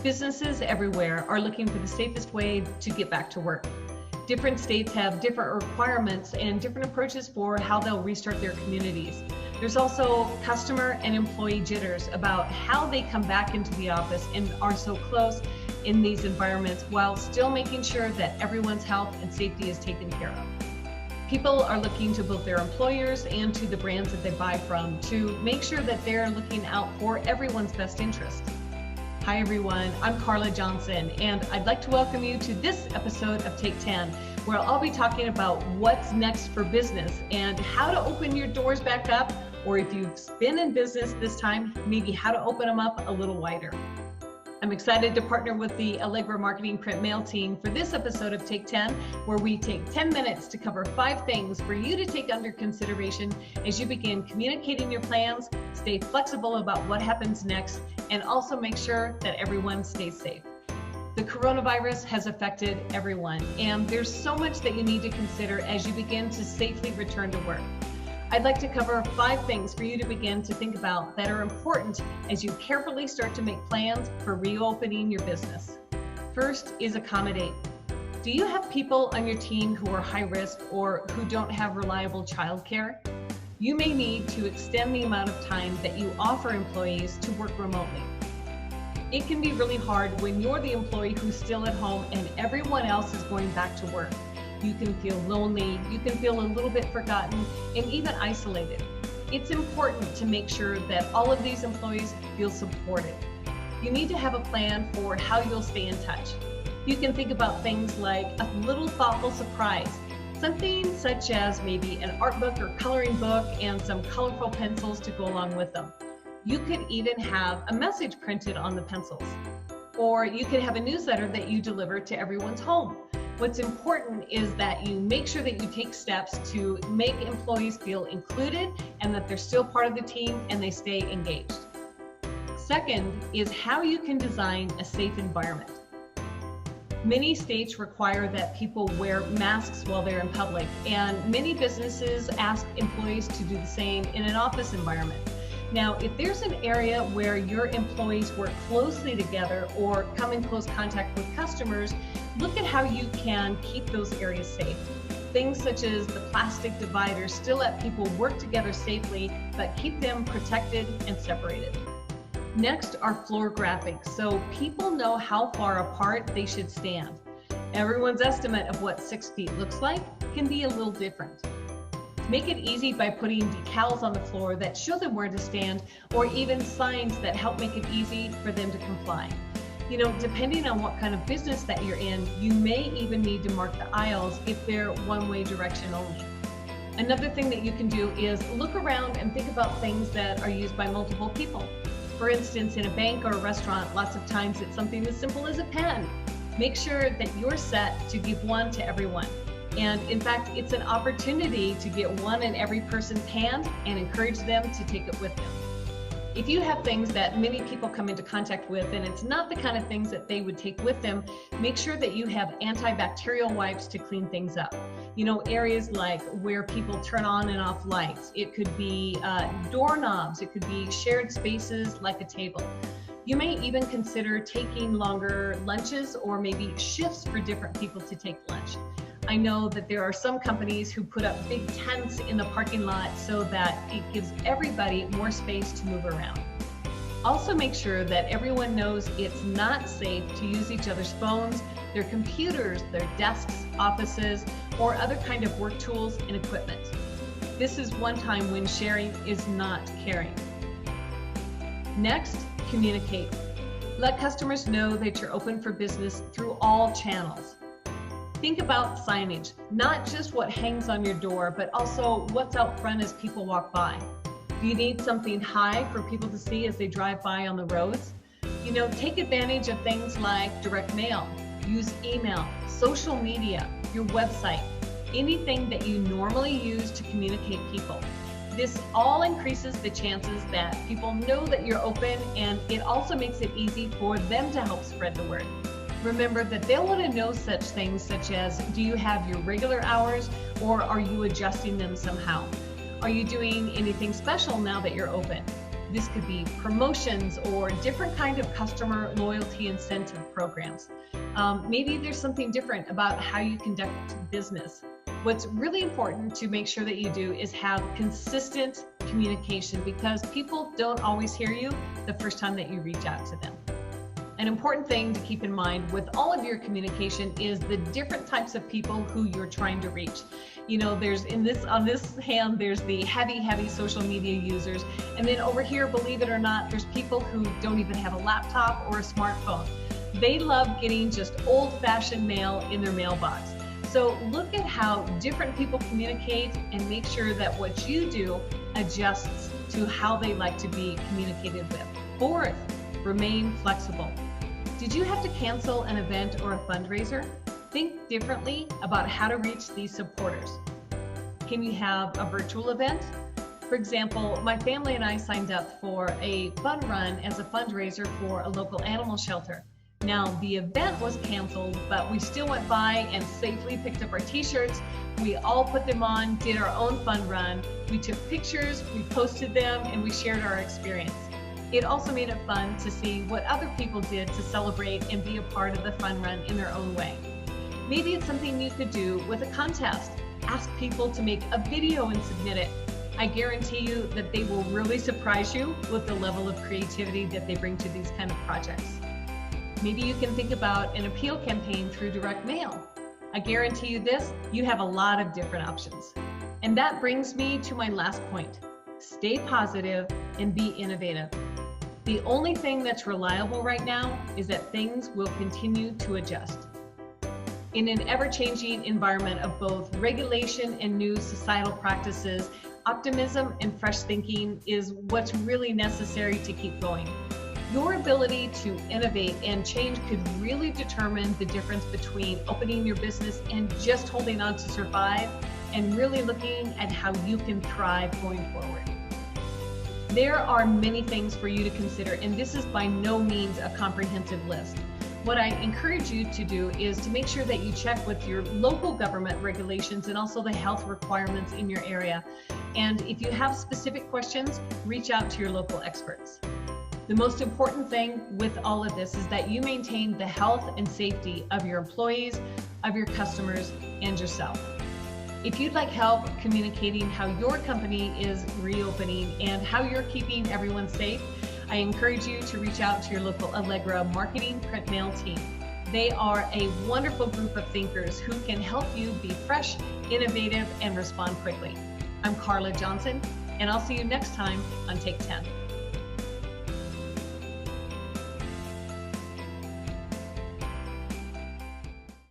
Businesses everywhere are looking for the safest way to get back to work. Different states have different requirements and different approaches for how they'll restart their communities. There's also customer and employee jitters about how they come back into the office and are so close in these environments while still making sure that everyone's health and safety is taken care of. People are looking to both their employers and to the brands that they buy from to make sure that they're looking out for everyone's best interest. Hi everyone, I'm Carla Johnson, and I'd like to welcome you to this episode of Take 10, where I'll be talking about what's next for business and how to open your doors back up, or if you've been in business this time, maybe how to open them up a little wider. I'm excited to partner with the Allegra Marketing Print Mail team for this episode of Take 10, where we take 10 minutes to cover 5 things for you to take under consideration as you begin communicating your plans, stay flexible about what happens next, and also make sure that everyone stays safe. The coronavirus has affected everyone, and there's so much that you need to consider as you begin to safely return to work. I'd like to cover 5 things for you to begin to think about that are important as you carefully start to make plans for reopening your business. First is accommodate. Do you have people on your team who are high risk or who don't have reliable childcare? You may need to extend the amount of time that you offer employees to work remotely. It can be really hard when you're the employee who's still at home and everyone else is going back to work. You can feel lonely, you can feel a little bit forgotten, and even isolated. It's important to make sure that all of these employees feel supported. You need to have a plan for how you'll stay in touch. You can think about things like a little thoughtful surprise, something such as maybe an art book or coloring book and some colorful pencils to go along with them. You could even have a message printed on the pencils. Or you could have a newsletter that you deliver to everyone's home. What's important is that you make sure that you take steps to make employees feel included and that they're still part of the team and they stay engaged. Second is how you can design a safe environment. Many states require that people wear masks while they're in public, and many businesses ask employees to do the same in an office environment. Now, if there's an area where your employees work closely together or come in close contact with customers, look at how you can keep those areas safe. Things such as the plastic dividers still let people work together safely, but keep them protected and separated. Next are floor graphics, so people know how far apart they should stand. Everyone's estimate of what 6 feet looks like can be a little different. Make it easy by putting decals on the floor that show them where to stand, or even signs that help make it easy for them to comply. You know, depending on what kind of business that you're in, you may even need to mark the aisles if they're one-way direction only. Another thing that you can do is look around and think about things that are used by multiple people. For instance, in a bank or a restaurant, lots of times it's something as simple as a pen. Make sure that you're set to give one to everyone. And in fact, it's an opportunity to get one in every person's hand and encourage them to take it with them. If you have things that many people come into contact with and it's not the kind of things that they would take with them, make sure that you have antibacterial wipes to clean things up. You know, areas like where people turn on and off lights. It could be doorknobs. It could be shared spaces like a table. You may even consider taking longer lunches or maybe shifts for different people to take lunch. I know that there are some companies who put up big tents in the parking lot so that it gives everybody more space to move around. Also make sure that everyone knows it's not safe to use each other's phones, their computers, their desks, offices, or other kind of work tools and equipment. This is one time when sharing is not caring. Next, communicate. Let customers know that you're open for business through all channels. Think about signage, not just what hangs on your door, but also what's out front as people walk by. Do you need something high for people to see as they drive by on the roads? You know, take advantage of things like direct mail, use email, social media, your website, anything that you normally use to communicate people. This all increases the chances that people know that you're open, and it also makes it easy for them to help spread the word. Remember that they'll want to know such things such as, do you have your regular hours or are you adjusting them somehow? Are you doing anything special now that you're open? This could be promotions or different kind of customer loyalty incentive programs. Maybe there's something different about how you conduct business. What's really important to make sure that you do is have consistent communication, because people don't always hear you the first time that you reach out to them. An important thing to keep in mind with all of your communication is the different types of people who you're trying to reach. You know, there's on this hand, there's the heavy social media users. And then over here, believe it or not, there's people who don't even have a laptop or a smartphone. They love getting just old-fashioned mail in their mailbox. So look at how different people communicate and make sure that what you do adjusts to how they like to be communicated with. Fourth, remain flexible. Did you have to cancel an event or a fundraiser? Think differently about how to reach these supporters. Can you have a virtual event? For example, my family and I signed up for a fun run as a fundraiser for a local animal shelter. Now, the event was canceled, but we still went by and safely picked up our t-shirts. We all put them on, did our own fun run. We took pictures, we posted them, and we shared our experience. It also made it fun to see what other people did to celebrate and be a part of the fun run in their own way. Maybe it's something you could do with a contest. Ask people to make a video and submit it. I guarantee you that they will really surprise you with the level of creativity that they bring to these kind of projects. Maybe you can think about an appeal campaign through direct mail. I guarantee you this, you have a lot of different options. And that brings me to my last point. Stay positive and be innovative. The only thing that's reliable right now is that things will continue to adjust. In an ever-changing environment of both regulation and new societal practices, optimism and fresh thinking is what's really necessary to keep going. Your ability to innovate and change could really determine the difference between opening your business and just holding on to survive, and really looking at how you can thrive going forward. There are many things for you to consider, and this is by no means a comprehensive list. What I encourage you to do is to make sure that you check with your local government regulations and also the health requirements in your area. And if you have specific questions, reach out to your local experts. The most important thing with all of this is that you maintain the health and safety of your employees, of your customers, and yourself. If you'd like help communicating how your company is reopening and how you're keeping everyone safe, I encourage you to reach out to your local Allegra marketing print mail team. They are a wonderful group of thinkers who can help you be fresh, innovative, and respond quickly. I'm Carla Johnson, and I'll see you next time on Take 10.